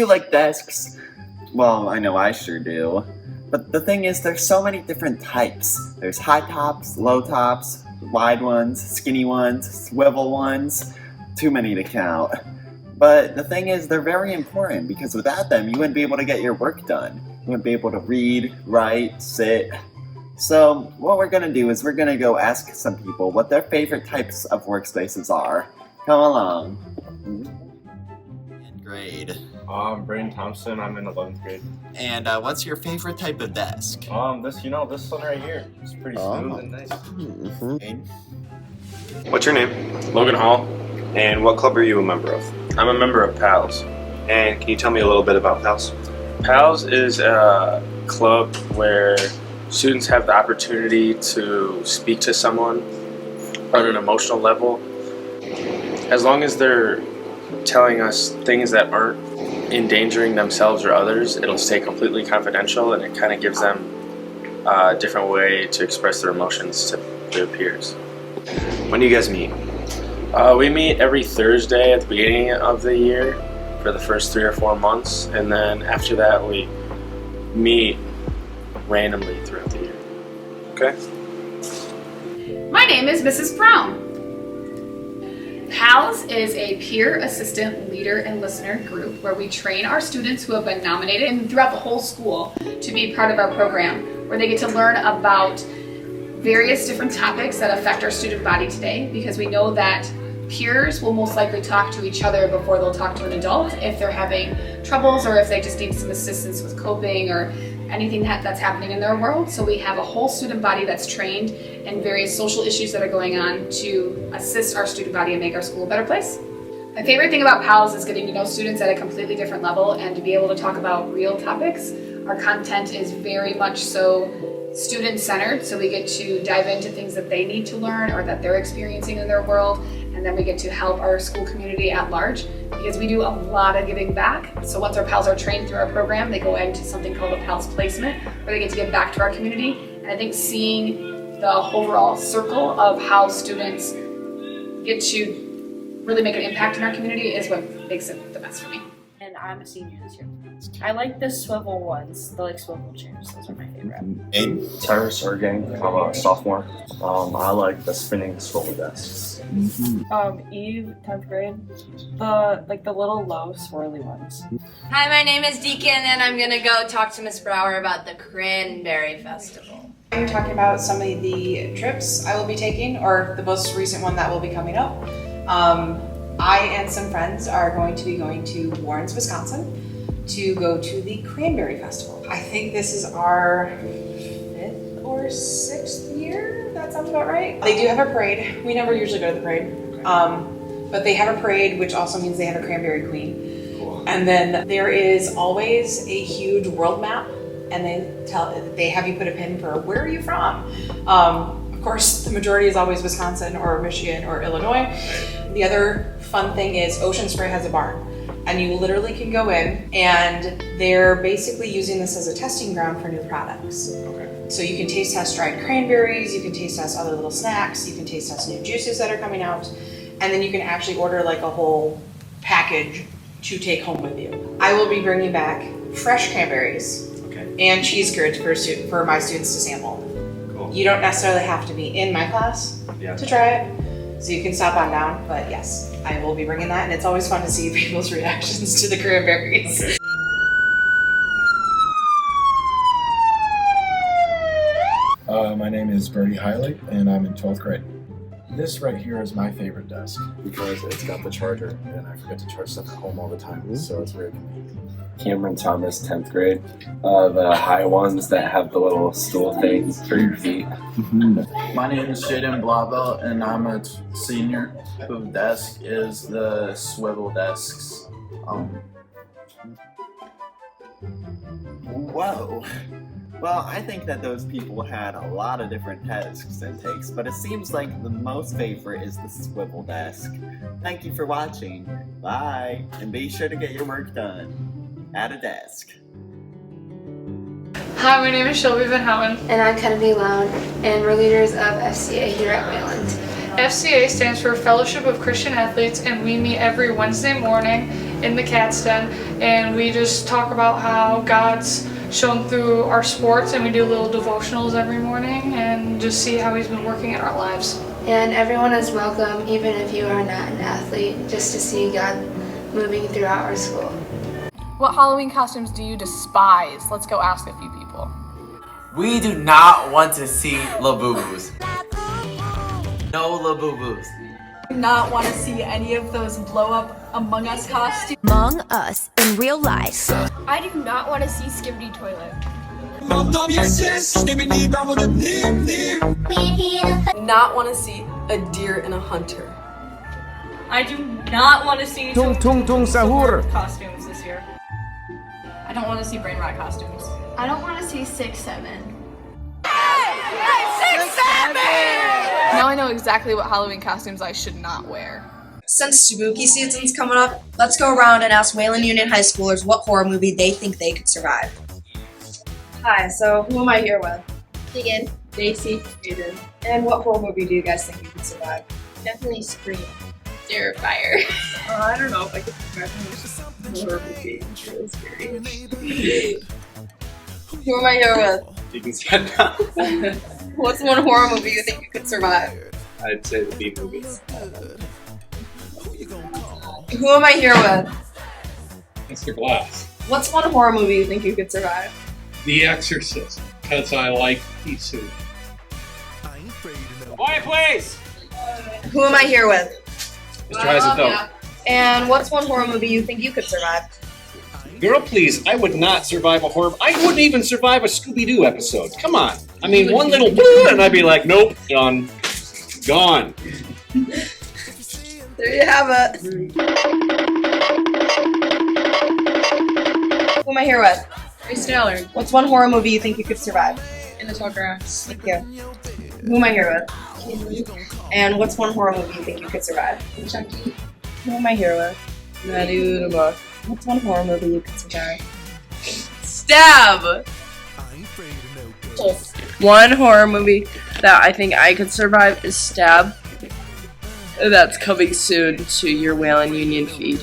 like desks? Well, I know I sure do. But the thing is, there's so many different types. There's high tops, low tops, wide ones, skinny ones, swivel ones. Too many to count. But the thing is, they're very important because without them, you wouldn't be able to get your work done. You wouldn't be able to read, write, sit. So what we're gonna do is we're gonna go ask some people what their favorite types of workspaces are. Come along. And grade. Braden Thompson. I'm in 11th grade. And what's your favorite type of desk? This one right here. It's pretty smooth and nice. What's your name? Logan Hall. And what club are you a member of? I'm a member of PALS. And can you tell me a little bit about PALS? PALS is a club where students have the opportunity to speak to someone on an emotional level. As long as they're telling us things that aren't endangering themselves or others, it'll stay completely confidential, and it kind of gives them a different way to express their emotions to their peers. When do you guys meet? We meet every Thursday at the beginning of the year for the first 3 or 4 months, and then after that we meet randomly throughout the year. Okay. My name is Mrs. Brown. PALS is a peer assistant leader and listener group where we train our students who have been nominated and throughout the whole school to be part of our program, where they get to learn about various different topics that affect our student body today, because we know that peers will most likely talk to each other before they'll talk to an adult if they're having troubles or if they just need some assistance with coping or anything that's happening in their world. So we have a whole student body that's trained in various social issues that are going on to assist our student body and make our school a better place. My favorite thing about PALS is getting to know students at a completely different level and to be able to talk about real topics. Our content is very much so student-centered, so we get to dive into things that they need to learn or that they're experiencing in their world, and then we get to help our school community at large because we do a lot of giving back. So once our PALS are trained through our program, they go into something called a PALS placement where they get to give back to our community. And I think seeing the overall circle of how students get to really make an impact in our community is what makes it the best for me. And I'm a senior this year. I like the swivel ones, the swivel chairs. Those are my favorite. Tyler Sergey. I'm a sophomore. I like the spinning swivel desks. Eve, 10th grade. The little low swirly ones. Hi, my name is Deacon, and I'm gonna go talk to Miss Brower about the Cranberry Festival. You're talking about some of the trips I will be taking, or the most recent one that will be coming up. I and some friends are going to be going to Warrens, Wisconsin to go to the Cranberry Festival. I think this is our 5th or 6th year, that sounds about right. They do have a parade. We never usually go to the parade, but they have a parade, which also means they have a Cranberry Queen. Cool. And then there is always a huge world map, and they have you put a pin for where are you from. Of course, the majority is always Wisconsin or Michigan or Illinois. The other fun thing is Ocean Spray has a barn, and you literally can go in and they're basically using this as a testing ground for new products. Okay. So you can taste test dried cranberries, you can taste test other little snacks, you can taste test new juices that are coming out, and then you can actually order like a whole package to take home with you. I will be bringing back fresh cranberries and cheese curds for my students to sample. Cool. You don't necessarily have to be in my class to try it. So you can stop on down, but yes, I will be bringing that, and it's always fun to see people's reactions to the cranberries. Okay. My name is Brody Hiley, and I'm in 12th grade. This right here is my favorite desk because it's got the charger, and I forget to charge stuff at home all the time, so it's very convenient. Cameron Thomas, 10th grade. The high ones that have the little stool things for your feet. My name is Jaden Blavel, and I'm a senior. The desk is the swivel desks. Whoa. Well, I think that those people had a lot of different desks and takes, but it seems like the most favorite is the swivel desk. Thank you for watching. Bye. And be sure to get your work done at a desk. Hi, my name is Shelby Van Houten. And I'm Kennedy Lown, and we're leaders of FCA here at Wayland. FCA stands for Fellowship of Christian Athletes, and we meet every Wednesday morning in the cat's den, and we just talk about how God's shown through our sports, and we do little devotionals every morning and just see how he's been working in our lives. And everyone is welcome, even if you are not an athlete, just to see God moving throughout our school. What Halloween costumes do you despise? Let's go ask a few people. We do not want to see Labubu's. No Labubu's. Do not want to see any of those blow up Among Us costumes. Among Us in real life. I do not want to see Skibbity Toilet. Not want to see a deer and a hunter. I do not want to see Tung Tung Tung Sahur costumes this year. I don't want to see brain rot costumes. I don't want to see 6-7. Now I know exactly what Halloween costumes I should not wear. Since spooky season's coming up, let's go around and ask Wayland Union high schoolers what horror movie they think they could survive. Hi, so who am I here with? Begin. Daisy. Aiden. And what horror movie do you guys think you could survive? Definitely Scream. Terrifier. I don't know if I could survive a horror movie. It's really scary. Who am I here with? You can sit down. What's one horror movie you think you could survive? I'd say the B movies. Who am I here with? Mr. Glass. What's one horror movie you think you could survive? The Exorcist, because I like pea soup. Quiet, please! Who am I here with? Mr. Heisenfeld. And what's one horror movie you think you could survive? Girl, please, I would not survive a horror. I wouldn't even survive a Scooby-Doo episode. Come on. I mean, one little boo, and I'd be like, nope, gone. Gone. There you have it. Who am I here with? Grace Taylor. What's one horror movie you think you could survive? In the Tall Grass. Thank you. Who am I here with? And what's one horror movie you think you could survive? Chucky. Who am I here with? Maddie Udaba. What's one horror movie you could survive? Stab! One horror movie that I think I could survive is Stab. That's coming soon to your Wayland Union feed.